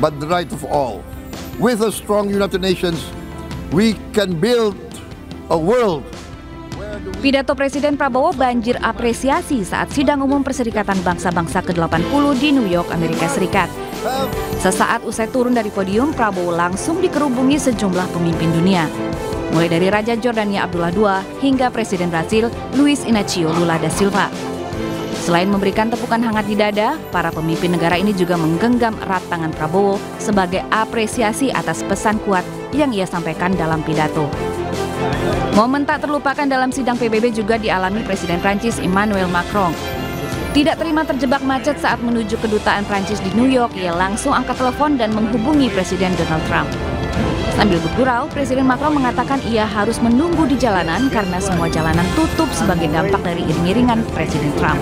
but the right of all. With a strong United Nations, we can build a world. Pidato Presiden Prabowo banjir apresiasi saat sidang umum Perserikatan Bangsa-Bangsa ke-80 di New York, Amerika Serikat. Sesaat usai turun dari podium, Prabowo langsung dikerubungi sejumlah pemimpin dunia. Mulai dari Raja Jordania Abdullah II hingga Presiden Brasil Luiz Inácio Lula da Silva. Selain memberikan tepukan hangat di dada, para pemimpin negara ini juga menggenggam erat tangan Prabowo sebagai apresiasi atas pesan kuat yang ia sampaikan dalam pidato. Momen tak terlupakan dalam sidang PBB juga dialami Presiden Prancis Emmanuel Macron. Tidak terima terjebak macet saat menuju kedutaan Prancis di New York, ia langsung angkat telepon dan menghubungi Presiden Donald Trump. Sambil bergurau, Presiden Macron mengatakan ia harus menunggu di jalanan karena semua jalanan tutup sebagai dampak dari iring-iringan Presiden Trump.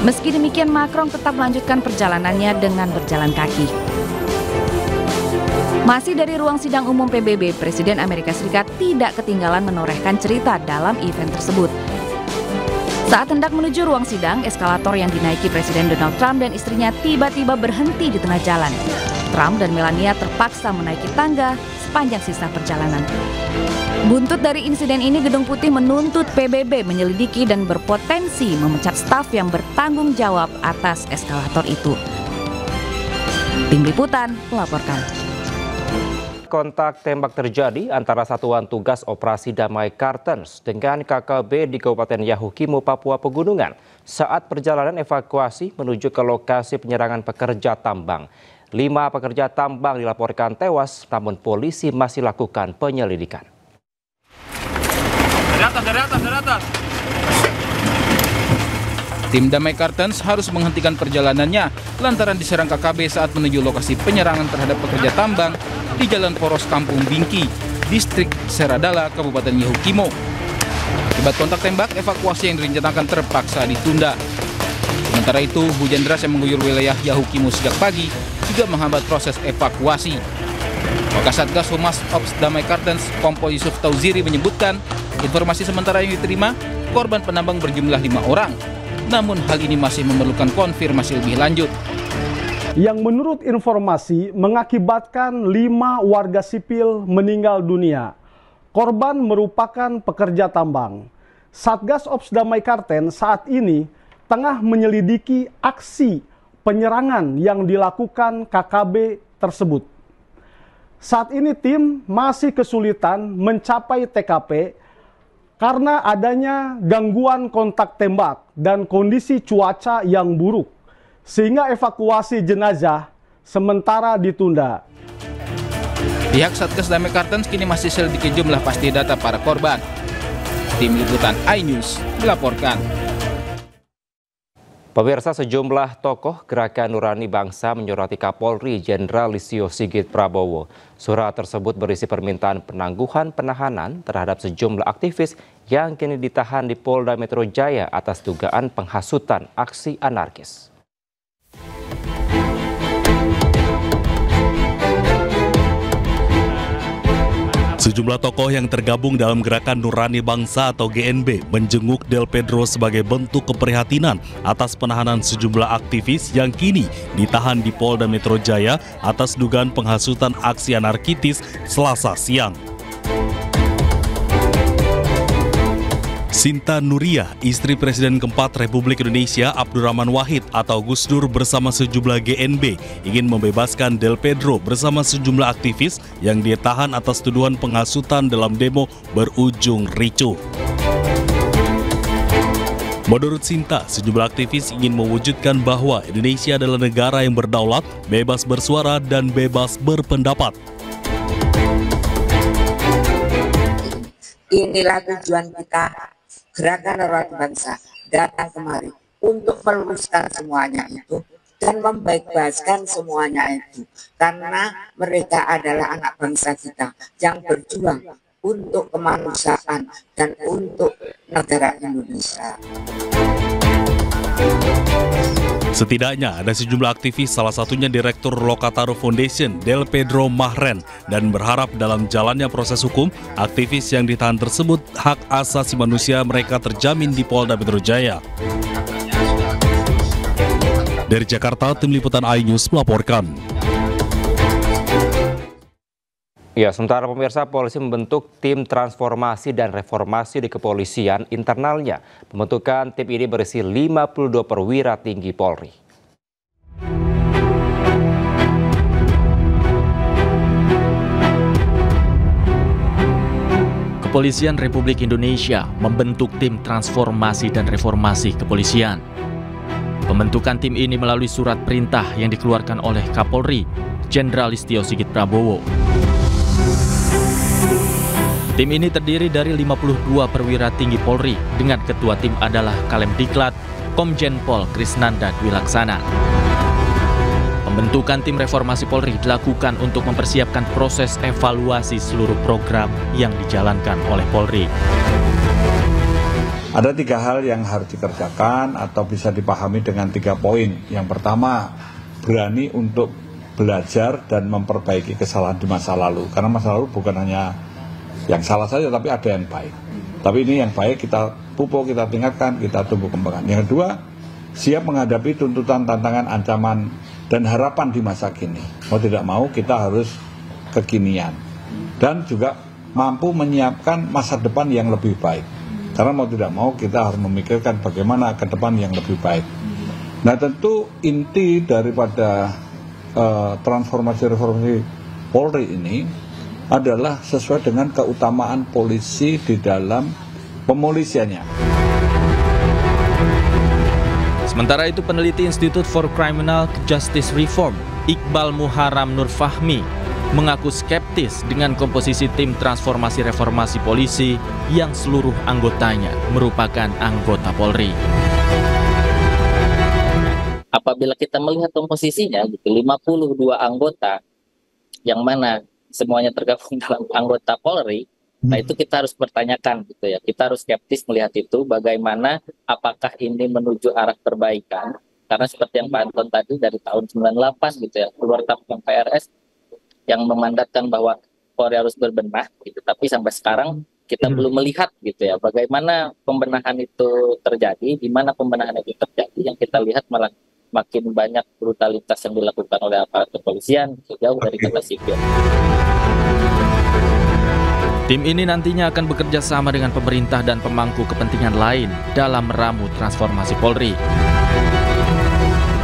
Meski demikian, Macron tetap melanjutkan perjalanannya dengan berjalan kaki. Masih dari ruang sidang umum PBB, Presiden Amerika Serikat tidak ketinggalan menorehkan cerita dalam event tersebut. Saat hendak menuju ruang sidang, eskalator yang dinaiki Presiden Donald Trump dan istrinya tiba-tiba berhenti di tengah jalan. Trump dan Melania terpaksa menaiki tangga sepanjang sisa perjalanan. Buntut dari insiden ini, Gedung Putih menuntut PBB menyelidiki dan berpotensi memecat staf yang bertanggung jawab atas eskalator itu. Tim Liputan melaporkan. Kontak tembak terjadi antara Satuan Tugas Operasi Damai Kartens dengan KKB di Kabupaten Yahukimo, Papua Pegunungan saat perjalanan evakuasi menuju ke lokasi penyerangan pekerja tambang. 5 pekerja tambang dilaporkan tewas, namun polisi masih lakukan penyelidikan. Dari atas. Tim Damai Kartens harus menghentikan perjalanannya lantaran diserang KKB saat menuju lokasi penyerangan terhadap pekerja tambang di Jalan Poros Kampung Bingki, Distrik Seradala, Kabupaten Yahukimo. Akibat kontak tembak, evakuasi yang direncanakan terpaksa ditunda. Sementara itu, hujan deras yang mengguyur wilayah Yahukimo sejak pagi juga menghambat proses evakuasi. Wakasatgas Humas Ops Damai Kartens, Kompol Yusuf Tauziri menyebutkan, informasi sementara yang diterima, korban penambang berjumlah 5 orang. Namun hal ini masih memerlukan konfirmasi lebih lanjut. Yang menurut informasi mengakibatkan 5 warga sipil meninggal dunia. Korban merupakan pekerja tambang. Satgas Ops Damai Kartens saat ini tengah menyelidiki aksi penyerangan yang dilakukan KKB tersebut. Saat ini tim masih kesulitan mencapai TKP karena adanya gangguan kontak tembak dan kondisi cuaca yang buruk, sehingga evakuasi jenazah sementara ditunda. Pihak Satgas Damai Kartens kini masih selidiki jumlah pasti data para korban. Tim Liputan iNews melaporkan. Pemirsa, sejumlah tokoh Gerakan Nurani Bangsa menyoroti Kapolri Jenderal Listio Sigit Prabowo. Surat tersebut berisi permintaan penangguhan penahanan terhadap sejumlah aktivis yang kini ditahan di Polda Metro Jaya atas dugaan penghasutan aksi anarkis. Sejumlah tokoh yang tergabung dalam Gerakan Nurani Bangsa atau GNB menjenguk Del Pedro sebagai bentuk keprihatinan atas penahanan sejumlah aktivis yang kini ditahan di Polda Metro Jaya atas dugaan penghasutan aksi anarkitis Selasa siang. Sinta Nuriyah, istri Presiden keempat Republik Indonesia Abdurrahman Wahid atau Gus Dur bersama sejumlah GNB ingin membebaskan Del Pedro bersama sejumlah aktivis yang ditahan atas tuduhan penghasutan dalam demo berujung ricuh. Menurut Sinta, sejumlah aktivis ingin mewujudkan bahwa Indonesia adalah negara yang berdaulat, bebas bersuara, dan bebas berpendapat. Inilah tujuan kita, Gerakan Nurani Bangsa, datang kemari untuk meluruskan semuanya itu dan membaik-baikkan semuanya itu, karena mereka adalah anak bangsa kita yang berjuang untuk kemanusiaan dan untuk negara Indonesia. Setidaknya ada sejumlah aktivis, salah satunya Direktur Lokataru Foundation Del Pedro Mahren, dan berharap dalam jalannya proses hukum, aktivis yang ditahan tersebut hak asasi manusia mereka terjamin di Polda Metro Jaya. Dari Jakarta, Tim Liputan iNews melaporkan. Ya, sementara pemirsa, polisi membentuk tim transformasi dan reformasi di kepolisian internalnya. Pembentukan tim ini berisi 52 perwira tinggi Polri. Kepolisian Republik Indonesia membentuk tim transformasi dan reformasi kepolisian. Pembentukan tim ini melalui surat perintah yang dikeluarkan oleh Kapolri, Jenderal Listio Sigit Prabowo. Tim ini terdiri dari 52 perwira tinggi Polri dengan ketua tim adalah Kalemdiklat Komjen Pol Krisnanda Dwi Laksana. Pembentukan tim reformasi Polri dilakukan untuk mempersiapkan proses evaluasi seluruh program yang dijalankan oleh Polri. Ada 3 hal yang harus dikerjakan atau bisa dipahami dengan 3 poin. Yang pertama, berani untuk belajar dan memperbaiki kesalahan di masa lalu. Karena masa lalu bukan hanya yang salah saja, tapi ada yang baik. Tapi ini yang baik kita pupuk, kita tingkatkan, kita tumbuh kembangkan. Yang kedua, siap menghadapi tuntutan, tantangan, ancaman, dan harapan di masa kini. Mau tidak mau kita harus kekinian. Dan juga mampu menyiapkan masa depan yang lebih baik. Karena mau tidak mau kita harus memikirkan bagaimana ke depan yang lebih baik. Nah, tentu inti daripada transformasi reformasi Polri ini adalah sesuai dengan keutamaan polisi di dalam pemolisiannya. Sementara itu, peneliti Institute for Criminal Justice Reform, Iqbal Muharram Nur Fahmi, mengaku skeptis dengan komposisi tim transformasi reformasi polisi yang seluruh anggotanya merupakan anggota Polri. Apabila kita melihat komposisinya, 52 anggota, yang mana semuanya tergabung dalam anggota Polri, nah itu kita harus pertanyakan gitu ya. Kita harus skeptis melihat itu, bagaimana apakah ini menuju arah perbaikan. Karena seperti yang Pak Anton tadi dari tahun 98 gitu ya, keluar Tampang PRS yang memandatkan bahwa Polri harus berbenah gitu. Tapi sampai sekarang kita belum melihat gitu ya, bagaimana pembenahan itu terjadi, di mana pembenahan itu terjadi. Yang kita lihat malah makin banyak brutalitas yang dilakukan oleh aparat kepolisian sejauh dari kata sipil. Tim ini nantinya akan bekerja sama dengan pemerintah dan pemangku kepentingan lain dalam meramu transformasi Polri.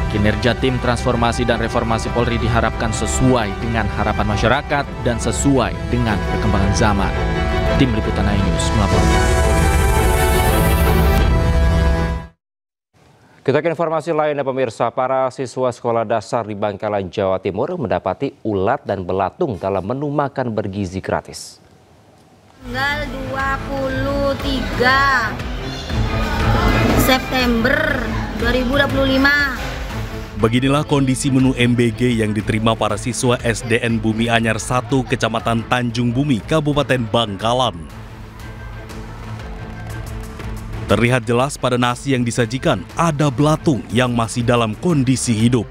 Kinerja tim transformasi dan reformasi Polri diharapkan sesuai dengan harapan masyarakat dan sesuai dengan perkembangan zaman. Tim Liputan iNews melaporkan. Kita ke informasi lainnya pemirsa, para siswa sekolah dasar di Bangkalan, Jawa Timur mendapati ulat dan belatung dalam menu makan bergizi gratis. Tanggal 23 September 2025. Beginilah kondisi menu MBG yang diterima para siswa SDN Bumi Anyar 1, Kecamatan Tanjung Bumi, Kabupaten Bangkalan. Terlihat jelas pada nasi yang disajikan ada belatung yang masih dalam kondisi hidup.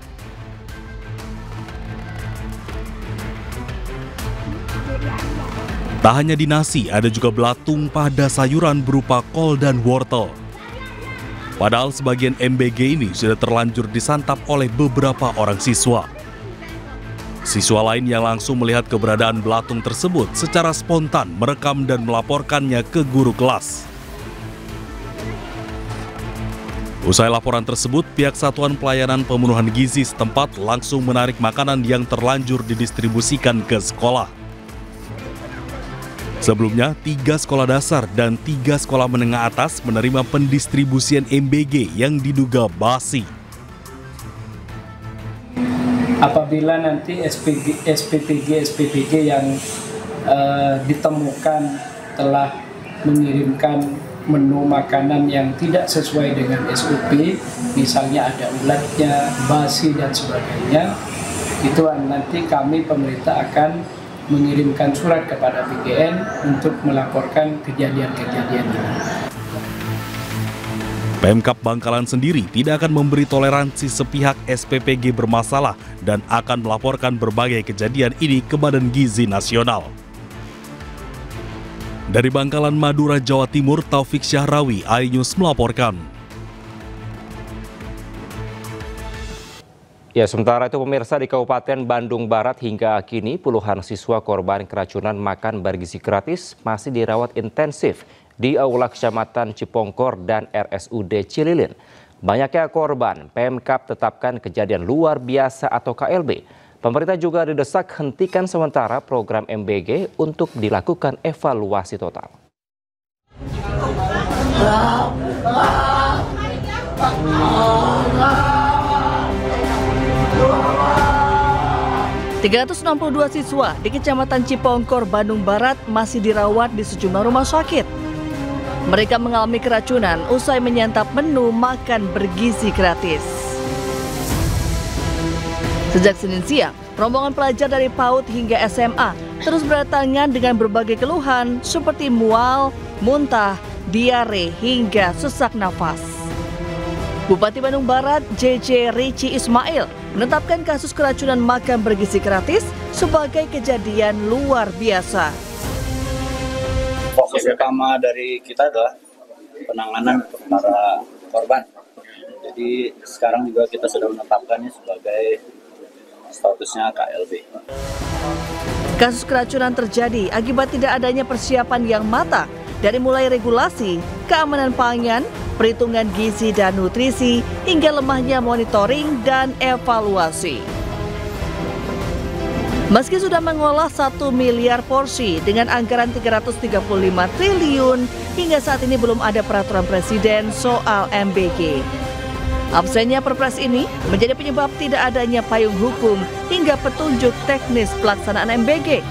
Tak hanya di nasi, ada juga belatung pada sayuran berupa kol dan wortel. Padahal sebagian MBG ini sudah terlanjur disantap oleh beberapa orang siswa. Siswa lain yang langsung melihat keberadaan belatung tersebut secara spontan merekam dan melaporkannya ke guru kelas. Usai laporan tersebut, pihak Satuan Pelayanan Pemenuhan Gizi setempat langsung menarik makanan yang terlanjur didistribusikan ke sekolah. Sebelumnya, 3 sekolah dasar dan 3 sekolah menengah atas menerima pendistribusian MBG yang diduga basi. Apabila nanti SPPG yang ditemukan telah mengirimkan menu makanan yang tidak sesuai dengan SOP, misalnya ada ulatnya, basi dan sebagainya, itu nanti kami pemerintah akan mengirimkan surat kepada BGN untuk melaporkan kejadian-kejadian ini. Pemkab Bangkalan sendiri tidak akan memberi toleransi sepihak SPPG bermasalah dan akan melaporkan berbagai kejadian ini ke Badan Gizi Nasional. Dari Bangkalan, Madura, Jawa Timur, Taufik Syahrawi, iNews melaporkan. Ya, sementara itu pemirsa, di Kabupaten Bandung Barat hingga kini puluhan siswa korban keracunan makan bergizi gratis masih dirawat intensif di Aula Kecamatan Cipongkor dan RSUD Cililin. Banyaknya korban, Pemkab tetapkan kejadian luar biasa atau KLB. Pemerintah juga didesak hentikan sementara program MBG untuk dilakukan evaluasi total. 362 siswa di Kecamatan Cipongkor, Bandung Barat masih dirawat di sejumlah rumah sakit. Mereka mengalami keracunan usai menyantap menu makan bergizi gratis. Sejak Senin siang, rombongan pelajar dari PAUD hingga SMA terus berdatangan dengan berbagai keluhan seperti mual, muntah, diare, hingga sesak nafas. Bupati Bandung Barat, JJ Rici Ismail, menetapkan kasus keracunan makan bergizi gratis sebagai kejadian luar biasa. Fokus utama dari kita adalah penanganan untuk para korban. Jadi sekarang juga kita sudah menetapkannya sebagai statusnya KLB. Kasus keracunan terjadi akibat tidak adanya persiapan yang matang dari mulai regulasi, keamanan pangan, perhitungan gizi dan nutrisi, hingga lemahnya monitoring dan evaluasi. Meski sudah mengolah 1 miliar porsi dengan anggaran 335 triliun, hingga saat ini belum ada peraturan presiden soal MBG. Absennya perpres ini menjadi penyebab tidak adanya payung hukum hingga petunjuk teknis pelaksanaan MBG.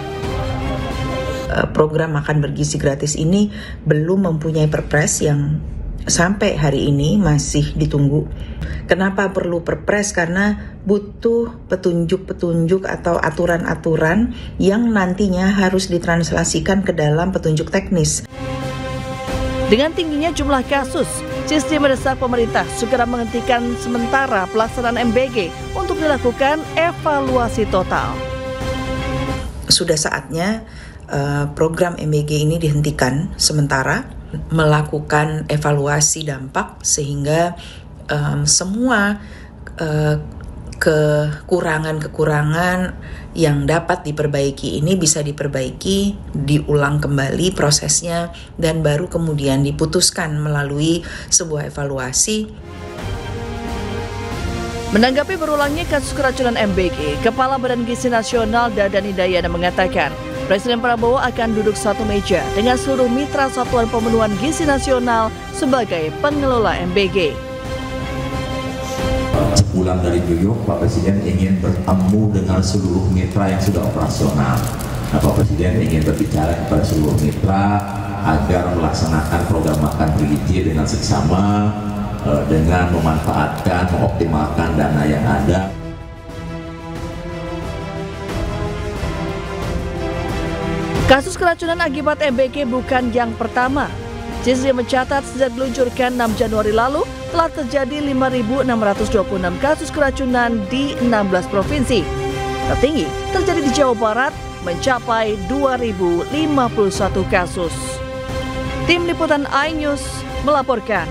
Program makan bergizi gratis ini belum mempunyai perpres yang sampai hari ini masih ditunggu. Kenapa perlu perpres? Karena butuh petunjuk-petunjuk atau aturan-aturan yang nantinya harus ditranslasikan ke dalam petunjuk teknis. Dengan tingginya jumlah kasus, Cisdi mendesak pemerintah segera menghentikan sementara pelaksanaan MBG untuk dilakukan evaluasi total. Sudah saatnya program MBG ini dihentikan sementara, melakukan evaluasi dampak sehingga semua kekurangan-kekurangan yang dapat diperbaiki ini bisa diperbaiki, diulang kembali prosesnya, dan baru kemudian diputuskan melalui sebuah evaluasi. Menanggapi berulangnya kasus keracunan MBG, Kepala Badan Gizi Nasional Dadan Hidayana mengatakan, Presiden Prabowo akan duduk satu meja dengan seluruh mitra Satuan Pemenuhan Gizi Nasional sebagai pengelola MBG. Sepulang dari New York, Pak Presiden ingin bertemu dengan seluruh mitra yang sudah operasional. Nah, Pak Presiden ingin berbicara kepada seluruh mitra agar melaksanakan program makan bergizi dengan seksama, dengan memanfaatkan, mengoptimalkan dana yang ada. Kasus keracunan akibat MBG bukan yang pertama. Cisdi mencatat sejak diluncurkan 6 Januari lalu telah terjadi 5.626 kasus keracunan di 16 provinsi. Tertinggi terjadi di Jawa Barat mencapai 2.051 kasus. Tim Liputan iNews melaporkan.